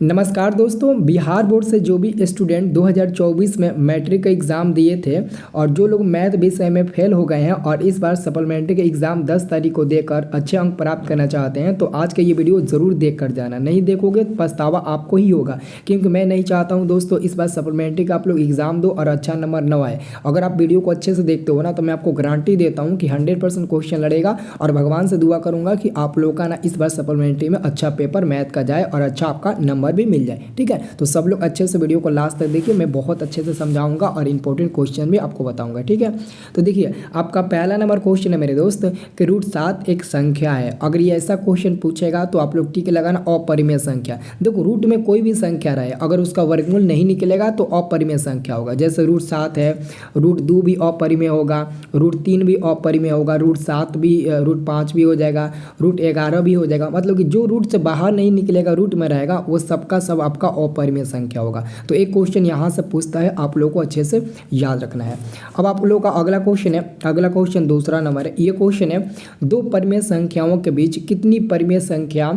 नमस्कार दोस्तों, बिहार बोर्ड से जो भी स्टूडेंट 2024 में मैट्रिक का एग्ज़ाम दिए थे और जो लोग मैथ विषय में फेल हो गए हैं और इस बार सप्लीमेंट्री का एग्ज़ाम 10 तारीख को देकर अच्छे अंक प्राप्त करना चाहते हैं तो आज का ये वीडियो ज़रूर देख कर जाना। नहीं देखोगे तो पछतावा आपको ही होगा, क्योंकि मैं नहीं चाहता हूँ दोस्तों इस बार सप्लीमेंट्री का आप लोग एग्ज़ाम दो और अच्छा नंबर न आए। अगर आप वीडियो को अच्छे से देखते हो ना तो मैं आपको गारंटी देता हूँ कि 100% क्वेश्चन लड़ेगा और भगवान से दुआ करूँगा कि आप लोगों का ना इस बार सप्लीमेंट्री में अच्छा पेपर मैथ का जाए और अच्छा आपका नंबर भी मिल जाए। ठीक है, तो सब लोग अच्छे से वीडियो को लास्ट तक देखिए, मैं बहुत अच्छे से समझाऊंगा और इंपॉर्टेंट क्वेश्चन भी आपको बताऊंगा। ठीक है, तो देखिए आपका पहला नंबर क्वेश्चन है मेरे दोस्त कि √7 एक संख्या है। अगर ये ऐसा क्वेश्चन पूछेगा तो आप लोग टिक लगाना अपरिमेय संख्या। देखो रूट में कोई भी संख्या रहे, अगर उसका वर्गमूल नहीं निकलेगा तो अपरिमेय संख्या होगा। जैसे √7 है, √2 भी अपरिमेय होगा, √3 भी अपरिमेय होगा, √7 भी, √5 भी हो जाएगा, √11 भी हो जाएगा। मतलब कि जो रूट से बाहर नहीं निकलेगा, रूट में रहेगा, वो सबका सब आपका अपरिमेय संख्या होगा। तो एक क्वेश्चन यहाँ से पूछता है, आप लोगों को अच्छे से याद रखना है। अब आप लोगों का अगला क्वेश्चन है, अगला क्वेश्चन दूसरा नंबर है। ये क्वेश्चन है दो परिमेय संख्याओं के बीच कितनी परिमेय संख्या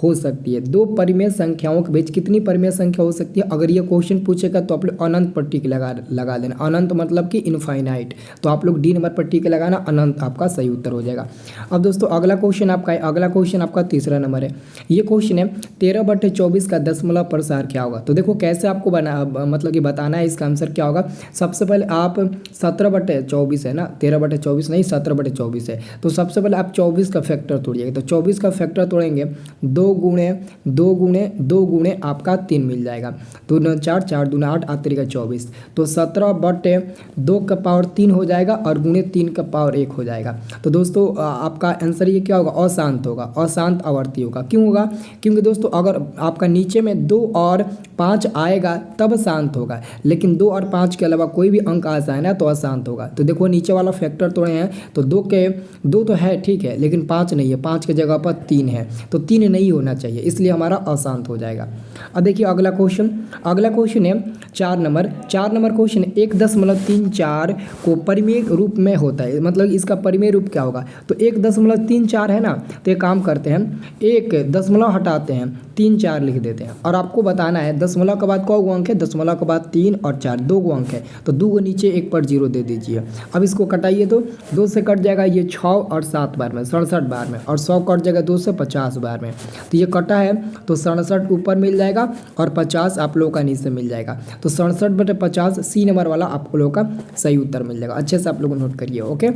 हो सकती है। दो परिमेय संख्याओं के बीच कितनी परिमेय संख्या हो सकती है। अगर ये क्वेश्चन पूछेगा तो आप लोग अनंत पर टिक लगा देना। अनंत मतलब कि इनफाइनाइट, तो आप लोग डी नंबर पर टिक लगाना, अनंत आपका सही उत्तर हो जाएगा। अब दोस्तों अगला क्वेश्चन आपका है, अगला क्वेश्चन आपका तीसरा नंबर है। ये क्वेश्चन है 13/24 का दशमलव प्रसार क्या होगा। तो देखो कैसे आपको मतलब कि बताना है इसका आंसर क्या होगा। सबसे पहले आप 17/24 है ना, 13/24 नहीं 17/24 है। तो सबसे पहले आप 24 का फैक्टर तोड़िएगा। तो 24 का फैक्टर तोड़ेंगे, 2 गुणे 2 गुणे 2 गुणे आपका 3 मिल जाएगा। 2 दूना 4, 4 दूना 8, 8 3 का 24। तो 17/2 का पावर 3 हो जाएगा और गुणे 3 का पावर 1 हो जाएगा। तो दोस्तों आपका आंसर ये क्या होगा, अशांत होगा, अशांत आवर्ती होगा। क्यों होगा, क्योंकि दोस्तों अगर आपका नीचे में 2 और 5 आएगा तब शांत होगा, लेकिन 2 और 5 के अलावा कोई भी अंक आ जाए ना तो अशांत होगा। तो देखो नीचे वाला फैक्टर तोड़े हैं तो 2 तो है ठीक है, लेकिन 5 नहीं है, 5 की जगह पर 3 है, तो 3 नहीं होना चाहिए, इसलिए हमारा अशांत हो जाएगा। अब देखिए अगला क्वेश्चन, अगला क्वेश्चन है 4 नंबर क्वेश्चन 1.34 को परिमेय रूप में होता है। मतलब इसका परिमेय रूप क्या होगा। तो 1.34 है ना, तो एक काम करते हैं, एक दशमलव हटाते हैं, 3 4 लिख देते हैं और आपको बताना है दशमलव के बाद कौ अंक है, दशमलव के बाद 3 और 4 2 अंक है, तो 2 को नीचे 1 पर 0 दे दीजिए। अब इसको कटाइए तो 2 से कट जाएगा ये 6 और 7 बार में 67 बार में, और 100 कट जाएगा 2 से 50 बार में। तो ये कटा है तो 67 ऊपर मिल जाएगा और 50 आप लोगों का नीचे मिल जाएगा। तो 67/50 सी नंबर वाला आप लोगों का सही उत्तर मिल जाएगा। अच्छे से आप लोग नोट करिए। ओके,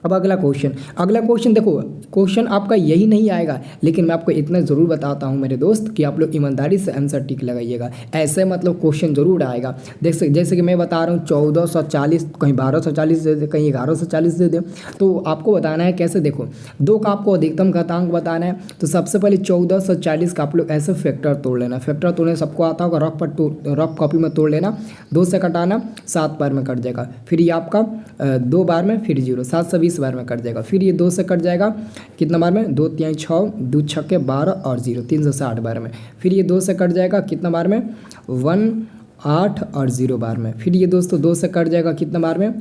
अब अगला क्वेश्चन देखो, क्वेश्चन आपका यही नहीं आएगा, लेकिन मैं आपको इतना ज़रूर बताता हूँ मेरे दोस्त कि आप लोग ईमानदारी से आंसर टिक लगाइएगा। ऐसे मतलब क्वेश्चन ज़रूर आएगा। जैसे कि मैं बता रहा हूँ 1440, कहीं 1240 दे दे, कहीं 1140 दे दे, तो आपको बताना है कैसे। देखो 2 का आपको अधिकतम घातांक बताना है, तो सबसे पहले 1440 का आप लोग ऐसे फैक्टर तोड़ लेना। फैक्टर तोड़ने सबको आता होगा, रफ कॉपी में तोड़ लेना। 2 से कटाना, 7 बार में कट जाएगा, फिर ये आपका 2 बार में, फिर 0, 7 से 20 बार में कट जाएगा। फिर ये 2 से कट जाएगा कितना बार में, 2 3 6, 2 6 12 और 0, 360 बार में। फिर ये 2 से कट जाएगा कितना बार में, 1 8 और 0 बार में। फिर ये दोस्तों 2 से कट जाएगा कितना बार में,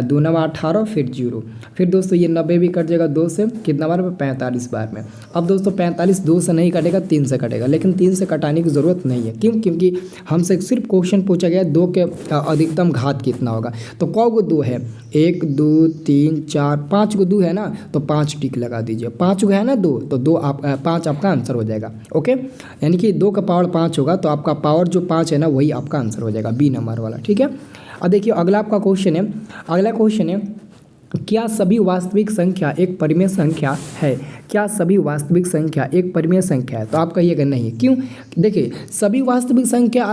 2 9 18, फिर 0। फिर दोस्तों ये 90 भी कट जाएगा 2 से कितना बार में, 45 बार में। अब दोस्तों 45 2 से नहीं कटेगा, 3 से कटेगा, लेकिन 3 से कटाने की ज़रूरत नहीं है। क्यों, क्योंकि हमसे सिर्फ क्वेश्चन पूछा गया 2 के अधिकतम घात कितना होगा। तो कौ गो 2 है, 1 2 3 4 5 को 2 है ना, तो 5 टिक लगा दीजिए। 5 को है ना 2, तो 5 आपका आंसर हो जाएगा। ओके, यानी कि 2 का पावर 5 होगा, तो आपका पावर जो 5 है ना वही आपका आंसर हो जाएगा, बी नंबर वाला। ठीक है, अब देखिए अगला आपका क्वेश्चन है, अगला क्वेश्चन है क्या सभी वास्तविक संख्या एक परिमेय संख्या है। क्या सभी वास्तविक संख्या एक परिमेय संख्या है। तो आप कहिएगा नहीं। क्यों, देखिए सभी वास्तविक संख्या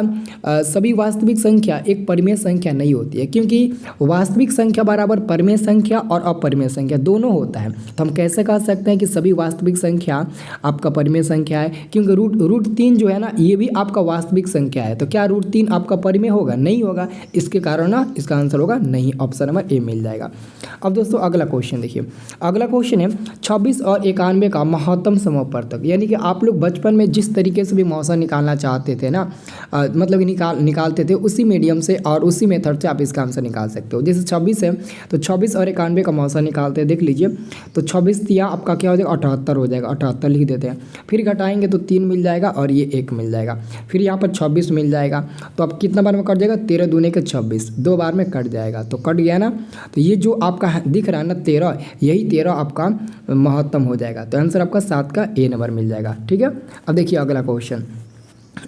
एक परिमेय संख्या नहीं होती है, क्योंकि वास्तविक संख्या बराबर परिमेय संख्या और अपरिमेय संख्या दोनों होता है। तो हम कैसे कह सकते हैं कि सभी वास्तविक संख्या आपका परिमेय संख्या है, क्योंकि √3 जो है ना ये भी आपका वास्तविक संख्या है। तो क्या √3 आपका परिमेय होगा, नहीं होगा। इसके कारण ना इसका आंसर होगा नहीं, ऑप्शन नंबर ए मिल जाएगा। अब दोस्तों अगला क्वेश्चन देखिए, अगला क्वेश्चन है 26 और 91 का महत्तम समवर्तक। यानी कि आप लोग बचपन में जिस तरीके से भी मौसा निकालना चाहते थे ना, मतलब निकालते थे उसी मीडियम से और उसी मेथड से आप इसका आंसर निकाल सकते हो। जैसे 26 है तो 26 और 91 का मौसा निकालते हैं, देख लीजिए। तो 26 दिया आपका क्या हो जाएगा, 78 हो जाएगा, 78 लिख देते हैं। फिर घटाएंगे तो 3 मिल जाएगा और ये 1 मिल जाएगा। फिर यहाँ पर 26 मिल जाएगा, तो अब कितना बार में कट जाएगा, 13 दूने के 26, 2 बार में कट जाएगा, तो कट गया ना। तो ये जो आपका दिख रहा है ना 13, यही 13 आपका महत्तम हो जाएगा। तो आंसर आपका 7 का ए नंबर मिल जाएगा। ठीक है, अब देखिए अगला क्वेश्चन।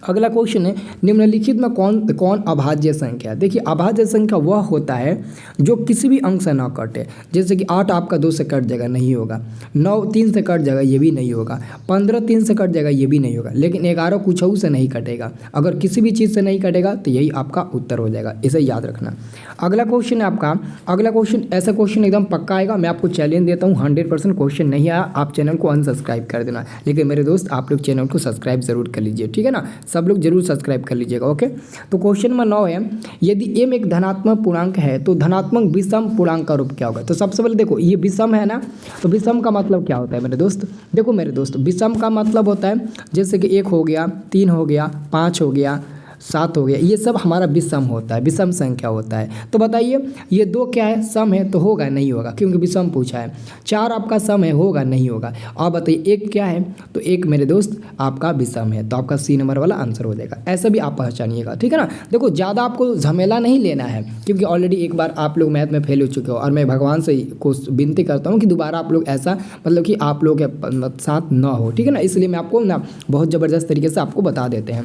अगला क्वेश्चन है निम्नलिखित में कौन अभाज्य संख्या है। देखिए अभाज्य संख्या वह होता है जो किसी भी अंक से ना कटे। जैसे कि 8 आपका 2 से कट जाएगा, नहीं होगा। 9 3 से कट जाएगा, ये भी नहीं होगा। 15 3 से कट जाएगा, ये भी नहीं होगा। लेकिन 11 कुछ से नहीं कटेगा। अगर किसी भी चीज़ से नहीं कटेगा तो यही आपका उत्तर हो जाएगा, इसे याद रखना। अगला क्वेश्चन है आपका, अगला क्वेश्चन ऐसा क्वेश्चन एकदम पक्का आएगा, मैं आपको चैलेंज देता हूँ। 100% क्वेश्चन नहीं आया आप चैनल को अनसब्सक्राइब कर देना। लेकिन मेरे दोस्त आप लोग चैनल को सब्सक्राइब जरूर कर लीजिए, ठीक है ना, सब लोग जरूर सब्सक्राइब कर लीजिएगा। ओके, तो क्वेश्चन नंबर 9 है, यदि m एक धनात्मक पूर्णांक है तो धनात्मक विषम पूर्णांक का रूप क्या होगा। तो सबसे पहले देखो ये विषम है ना, तो विषम का मतलब क्या होता है मेरे दोस्त। देखो मेरे दोस्त, विषम का मतलब होता है जैसे कि 1 हो गया, 3 हो गया, 5 हो गया, 7 हो गया, ये सब हमारा विषम होता है, विषम संख्या होता है। तो बताइए ये 2 क्या है, सम है, तो होगा नहीं होगा क्योंकि विषम पूछा है। 4 आपका सम है, होगा नहीं होगा। और बताइए 1 क्या है, तो 1 मेरे दोस्त आपका विषम है, तो आपका सी नंबर वाला आंसर हो जाएगा। ऐसा भी आप पहचानिएगा, ठीक है ना। देखो ज़्यादा आपको झमेला नहीं लेना है क्योंकि ऑलरेडी एक बार आप लोग मैथ में फेल हो चुके हो, और मैं भगवान से को विनती करता हूँ कि दोबारा आप लोग ऐसा मतलब कि आप लोग के साथ ना हो, ठीक है ना। इसलिए मैं आपको ना बहुत ज़बरदस्त तरीके से आपको बता देते हैं।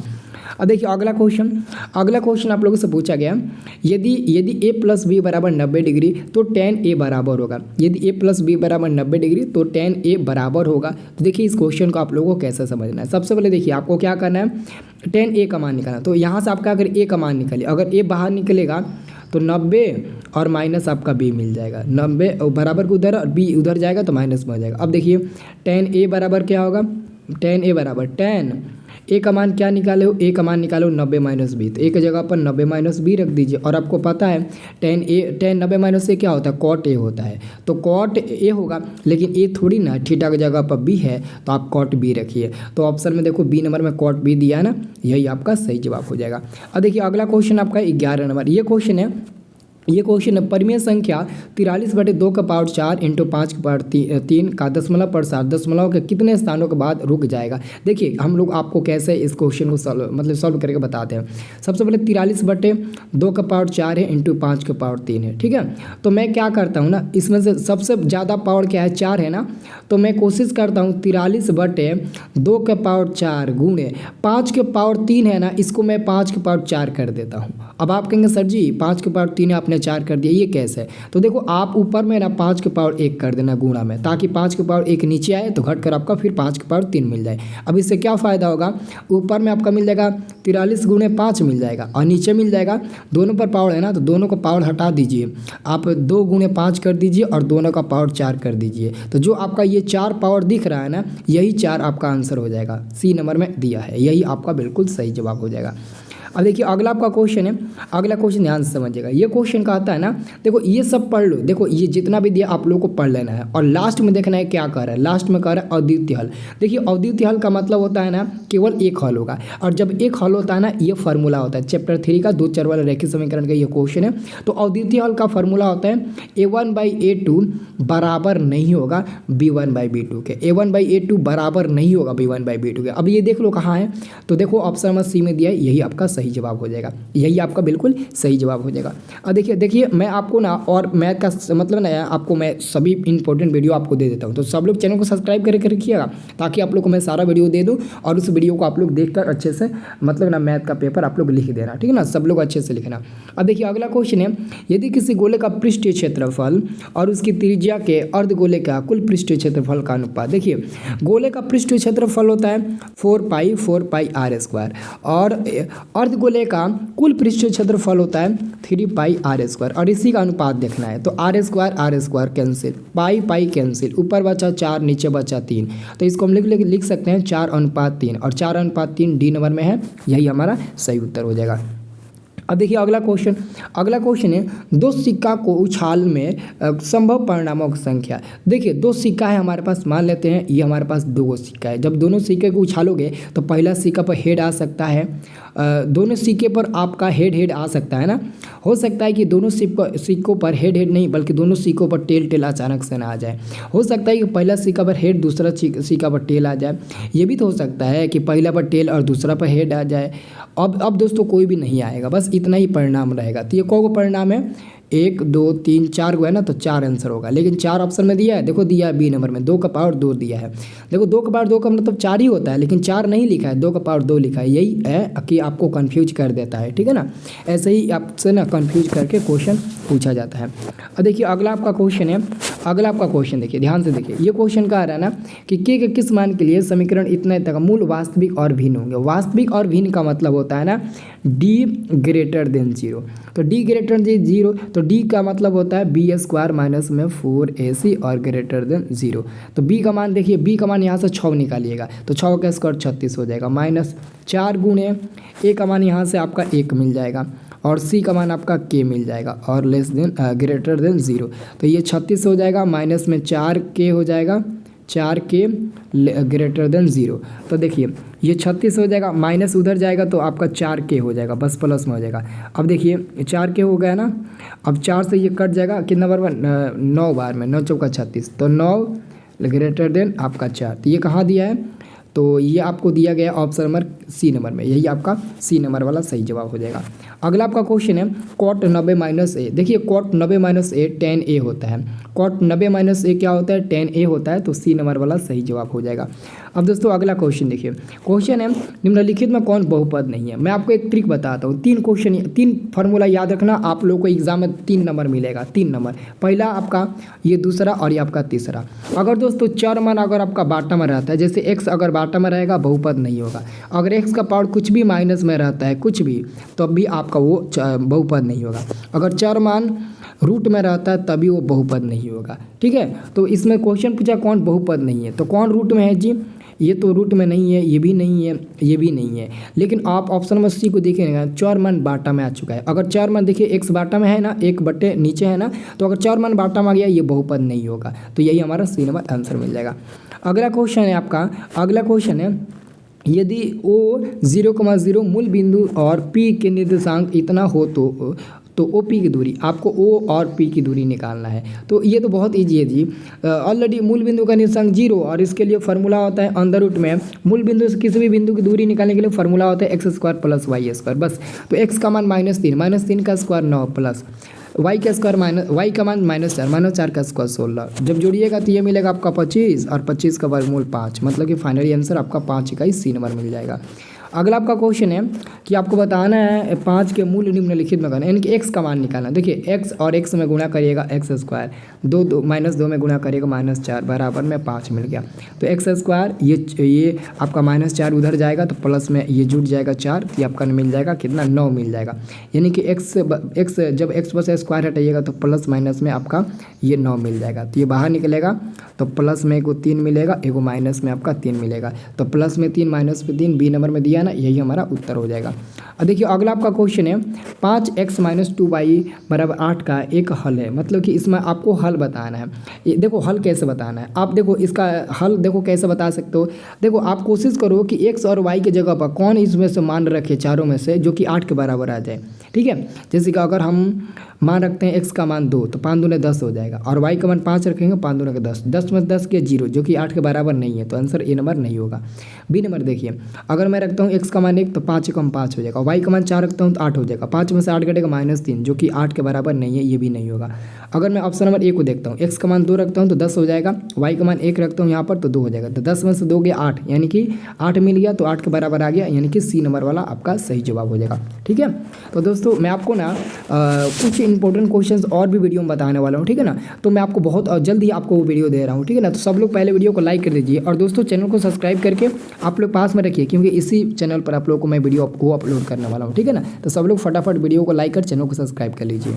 अब देखिए अगला क्वेश्चन आप लोगों से पूछा गया, यदि a प्लस बी बराबर 90 डिग्री तो tan a बराबर होगा। यदि a प्लस बी बराबर 90 डिग्री तो tan a बराबर होगा। तो देखिए इस क्वेश्चन को आप लोगों को कैसे समझना है। सबसे पहले देखिए आपको क्या करना है, tan a का मान निकालना। तो यहाँ से आपका अगर a का मान निकालिए, अगर a बाहर निकलेगा तो 90 और माइनस आपका b मिल जाएगा। 90 बराबर को उधर और b उधर जाएगा तो माइनस में हो जाएगा। अब देखिए tan a बराबर क्या होगा, tan a बराबर tan ए का मान क्या निकाले हो, ए का मान निकालो 90 माइनस बी। तो ए की जगह पर 90 माइनस बी रख दीजिए। और आपको पता है tan 90 माइनस ए क्या होता है, कॉट ए होता है। तो कॉट ए होगा, लेकिन ए थोड़ी ना, थीटा की जगह पर बी है तो आप कॉट बी रखिए। तो ऑप्शन में देखो बी नंबर में कॉट बी दिया है ना, यही आपका सही जवाब हो जाएगा। अब देखिए अगला क्वेश्चन आपका 11 नंबर। ये क्वेश्चन है परिमेय संख्या 43/2 का पावर 4 इंटू 5 का पावर 3 का दशमलव प्रसार दशमलव के कितने स्थानों के बाद रुक जाएगा। देखिए हम लोग आपको कैसे इस क्वेश्चन को सॉल्व करके बताते हैं। सबसे पहले 43/2 का पावर 4 है इंटू 5 का पावर 3 है, ठीक है। तो मैं क्या करता हूँ ना, इसमें से सबसे ज़्यादा पावर क्या है, 4 है ना। तो मैं कोशिश करता हूँ 43/2 का पावर 4 गुणे 5 के पावर 3 है ना, इसको मैं 5 के पावर 4 कर देता हूँ। अब आप कहेंगे सर जी 5 के पावर 3 आपने 4 कर दिया, ये कैसे है। तो देखो आप ऊपर में ना 5 के पावर 1 कर देना गुणा में, ताकि 5 के पावर 1 नीचे आए तो घट कर आपका फिर 5 के पावर 3 मिल जाए। अब इससे क्या फ़ायदा होगा, ऊपर में आपका मिल जाएगा 43 गुणे 5 मिल जाएगा, और नीचे मिल जाएगा दोनों पर पावर है ना, तो दोनों का पावर हटा दीजिए, आप 2 गुणे 5 कर दीजिए और दोनों का पावर 4 कर दीजिए। तो जो आपका ये 4 पावर दिख रहा है ना, यही 4 आपका आंसर हो जाएगा। सी नंबर में दिया है, यही आपका बिल्कुल सही जवाब हो जाएगा। अब देखिए अगला आपका क्वेश्चन है, अगला क्वेश्चन ध्यान से समझिएगा। ये क्वेश्चन कहता है ना, देखो ये सब पढ़ लो, देखो ये जितना भी दिया आप लोग को पढ़ लेना है, और लास्ट में देखना है क्या कह रहा है। लास्ट में कह रहा है अद्वितीय हल। देखिए अद्वितीय हल का मतलब होता है ना केवल एक हल होगा, और जब एक हल होता है ना, ये फार्मूला होता है चैप्टर 3 का 2 चर वाले रैखिक समीकरण का ये क्वेश्चन है। तो अद्वितीय हल का फार्मूला होता है a1/a2 बराबर नहीं होगा b1/b2 के। a1/a2 बराबर नहीं होगा b1/b2 के। अब ये देख लो कहाँ है, तो देखो ऑप्शन नंबर सी में दिया है, यही आपका सही जवाब हो जाएगा, यही आपका बिल्कुल सही जवाब हो जाएगा। अब देखिए मैं आपको ना और मैथ का मतलब ना आपको मैं सभी इंपॉर्टेंट वीडियो आपको दे देता हूँ। तो सब लोग चैनल को सब्सक्राइब करके रखिएगा, ताकि आप लोग को मैं सारा वीडियो दे दूँ, और उस वीडियो को आप लोग देखकर अच्छे से मतलब ना मैथ का पेपर आप लोग लिख देना, ठीक है ना, सब लोग अच्छे से लिखना। अब देखिए अगला क्वेश्चन है, यदि किसी गोले का पृष्ठीय क्षेत्रफल और उसकी त्रिज्या के अर्धगोले का कुल पृष्ठीय क्षेत्रफल का अनुपात। देखिए गोले का पृष्ठीय क्षेत्रफल होता है 4π/r², और अर्धगोले का कुल पृष्ठीय क्षेत्रफल होता है 3πr², और इसी का अनुपात देखना है। तो r² कैंसिल, पाई कैंसिल, ऊपर बचा 4 नीचे बचा 3, तो इसको हम लिख सकते हैं 4:3, और 4:3 डी नंबर में है, यही हमारा सही उत्तर हो जाएगा। अब देखिए अगला क्वेश्चन है दो सिक्का को उछाल में संभव परिणामों की संख्या। देखिए दो सिक्का है हमारे पास, मान लेते हैं ये हमारे पास दो सिक्का है। जब दोनों सिक्के को उछालोगे तो पहला सिक्का पर हेड आ सकता है, दोनों सिक्के पर आपका हेड आ सकता है ना। हो सकता है कि दोनों सिक्कों पर हेड नहीं बल्कि दोनों सिक्कों पर टेल अचानक से ना आ जाए। हो सकता है कि पहला सिक्का पर हेड दूसरा सिक्का पर टेल आ जाए। ये भी तो हो सकता है कि पहला पर टेल और दूसरा पर हेड आ जाए। अब दोस्तों कोई भी नहीं आएगा, बस इतना ही परिणाम रहेगा। तो ये कौन परिणाम है, 1 2 3 4 को है ना, तो 4 आंसर होगा। लेकिन 4 ऑप्शन में दिया है, देखो दिया है बी नंबर में 2 का पावर 2 दिया है। देखो 2 का पावर 2 का मतलब 4 ही होता है, लेकिन 4 नहीं लिखा है, 2 का पावर 2 लिखा है। यही है कि आपको कंफ्यूज कर देता है, ठीक है ना। ऐसे ही आपसे ना कंफ्यूज करके क्वेश्चन पूछा जाता है। अब देखिए अगला आपका क्वेश्चन देखिए ध्यान से देखिए। ये क्वेश्चन कह रहा है ना कि के किस मान के लिए समीकरण इतना तक मूल वास्तविक और भिन्न होंगे। वास्तविक और भिन्न का मतलब होता है ना डी ग्रेटर देन 0। तो डी ग्रेटर देन 0, तो डी का मतलब होता है बी स्क्वायर माइनस में 4ac और ग्रेटर देन 0। तो बी का मान देखिए, बी का मान यहाँ से 6 निकालिएगा तो 6 का स्क्वायर 36 हो जाएगा, माइनस 4 गुणे ए का मान यहाँ से आपका 1 मिल जाएगा और सी का मान आपका के मिल जाएगा और लेस देन ग्रेटर देन 0। तो ये 36 हो जाएगा, माइनस में 4 के हो जाएगा, 4 के ग्रेटर देन 0। तो देखिए ये 36 हो जाएगा, माइनस उधर जाएगा तो आपका 4 के हो जाएगा, बस प्लस में हो जाएगा। अब देखिए 4 के हो गया ना, अब 4 से ये कट जाएगा कितना बार में, 9 बार में, 9 चौका 36, तो 9 ग्रेटर देन आपका 4। तो ये कहाँ दिया है, तो ये आपको दिया गया ऑप्शन नंबर सी नंबर में, यही आपका सी नंबर वाला सही जवाब हो जाएगा। अगला आपका क्वेश्चन है कॉट 90 माइनस ए। देखिए कॉट 90 माइनस ए 10a होता है। कॉट 90 माइनस ए क्या होता है, 10a होता है, तो सी नंबर वाला सही जवाब हो जाएगा। अब दोस्तों अगला क्वेश्चन देखिए, क्वेश्चन है निम्नलिखित में कौन बहुपद नहीं है। मैं आपको एक ट्रिक बताता हूँ, 3 फार्मूला याद रखना, आप लोगों को एग्जाम में 3 नंबर मिलेगा, 3 नंबर, पहला आपका, ये दूसरा और ये आपका तीसरा। अगर दोस्तों चर मान अगर आपका बाटा में रहता है, जैसे x अगर बाटा में रहेगा बहुपद नहीं होगा। अगर x का पावर कुछ भी माइनस में रहता है, कुछ भी, तो भी आपका वो बहुपद नहीं होगा। अगर चर मान रूट में रहता है तभी वो बहुपद नहीं होगा, ठीक है। तो इसमें क्वेश्चन पूछा कौन बहुपद नहीं है, तो कौन रूट में है जी, ये तो रूट में नहीं है, ये भी नहीं है, ये भी नहीं है। लेकिन आप ऑप्शन में सी को देखिएगा, चर मान बाटा में आ चुका है। अगर चर मान देखिए एक्स बाटा में है ना, 1 बटे नीचे है ना, तो अगर चर मान बाटा में आ गया ये बहुपद नहीं होगा। तो यही हमारा सी नंबर आंसर मिल जाएगा। अगला क्वेश्चन है आपका, अगला क्वेश्चन है यदि ओ 0,0 मूल बिंदु और पी के निर्देशांक इतना हो तो ओ पी की दूरी, आपको ओ और पी की दूरी निकालना है। तो ये तो बहुत ईजी है जी, ऑलरेडी मूल बिंदु का निर्देशांक 0 और इसके लिए फार्मूला होता है अंडर रूट में मूल बिंदु से किसी भी बिंदु की दूरी निकालने के लिए फार्मूला होता है x square plus y square, बस। तो x का मान -3 का स्क्वायर 9 प्लस y का स्क्वायर y का मान -4 का स्क्वायर 16। जब जोड़िएगा तो ये मिलेगा आपका 25 और 25 का वर्गमूल 5, मतलब कि फाइनली आंसर आपका 5 का ही सी नंबर मिल जाएगा। अगला आपका क्वेश्चन है कि आपको बताना है 5 के मूल निम्नलिखित में करना है, यानी कि x का मान निकालना। देखिए x और x में गुणा करिएगा x स्क्वायर, 2 -2 में गुणा करिएगा -4 बराबर में 5 मिल गया। तो x स्क्वायर ये आपका -4 उधर जाएगा तो प्लस में ये जुड़ जाएगा 4, तो ये आपका मिल जाएगा कितना, 9 मिल जाएगा। यानी कि x जब x बस स्क्वायर हटाइएगा तो प्लस माइनस में आपका ये 9 मिल जाएगा। तो ये बाहर निकलेगा तो प्लस में एगो 3 मिलेगा, एगो माइनस में आपका 3 मिलेगा। तो प्लस में 3 माइनस में 3 बी नंबर में दिया ना, यही हमारा उत्तर हो जाएगा। अब देखिए अगला आपका क्वेश्चन है 5x - 2y बराबर 8 का एक हल है। मतलब कि इसमें आपको हल बताना है। ये देखो हल कैसे बताना है, आप देखो इसका हल देखो कैसे बता सकते हो। देखो आप कोशिश करो कि x और y की जगह पर कौन इसमें से मान रखे चारों में से जो कि 8 के बराबर आ जाए, ठीक है। जैसे कि अगर हम मान रखते हैं x का मान 2 तो 5 दूने 10 हो जाएगा, और y का मान 5 रखेंगे, 5 दूने 10, 10 में 10 के 0 जो कि 8 के बराबर नहीं है, तो आंसर ए नंबर नहीं होगा। बी नंबर देखिए, अगर मैं रखता हूँ x का मान 1 तो 5 कम 5 हो जाएगा, y का मान 4 रखता हूँ तो 8 हो जाएगा, 5 में से 8 घटेगा -3 जो कि 8 के बराबर नहीं है, ये भी नहीं होगा। अगर मैं ऑप्शन नंबर ए को देखता हूँ, x का मान 2 रखता हूँ तो 10 हो जाएगा, y का मान 1 रखता हूँ यहाँ पर तो 2 हो जाएगा, तो 10 में से 2 गया 8, यानी कि 8 मिल गया तो 8 के बराबर आ गया, यानी कि सी नंबर वाला आपका सही जवाब हो जाएगा, ठीक है। तो दोस्तों मैं आपको ना कुछ इंपॉर्टेंट क्वेश्चंस और भी वीडियो में बताने वाला हूँ, ठीक है ना। तो मैं आपको बहुत जल्दी आपको वो वीडियो दे रहा हूँ, ठीक है ना। तो सब लोग पहले वीडियो को लाइक कर दीजिए और दोस्तों चैनल को सब्सक्राइब करके आप लोग पास में रखिए, क्योंकि इसी चैनल पर आप लोगों को मैं वीडियो को अपलोड करने वाला हूँ, ठीक है ना। तो सब लोग फटाफट वीडियो को लाइक कर चैनल को सब्सक्राइब कर लीजिए।